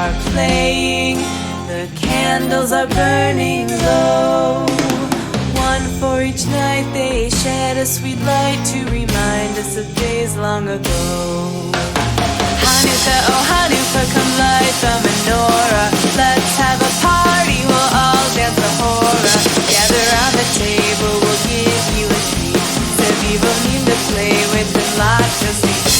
are playing, the candles are burning low. One for each night they shed a sweet light to remind us of days long ago. Hanukkah, oh Hanukkah, come light the menorah. Let's have a party, we'll all dance a hora. Gather round the table, we'll give you a treat. Sevivonim to play with and lots of sweets.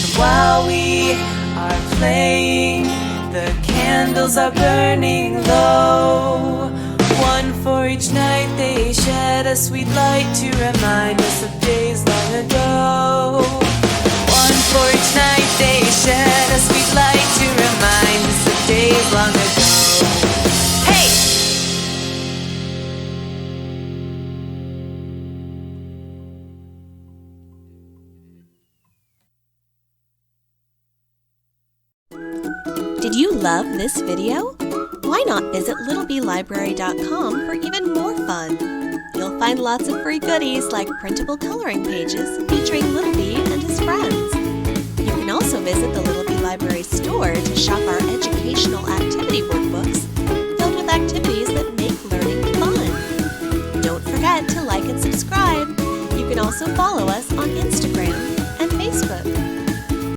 And while we are playing, the candles are burning low. One for each night they shed a sweet light to remind us of days long ago. One for each night they shed a sweet light to remind us of days long ago. Hey! Did you love this video? Why not visit littlebelibrary.com for even more fun? You'll find lots of free goodies like printable coloring pages featuring Little Bee and his friends. You can also visit the Little Bee Library store to shop our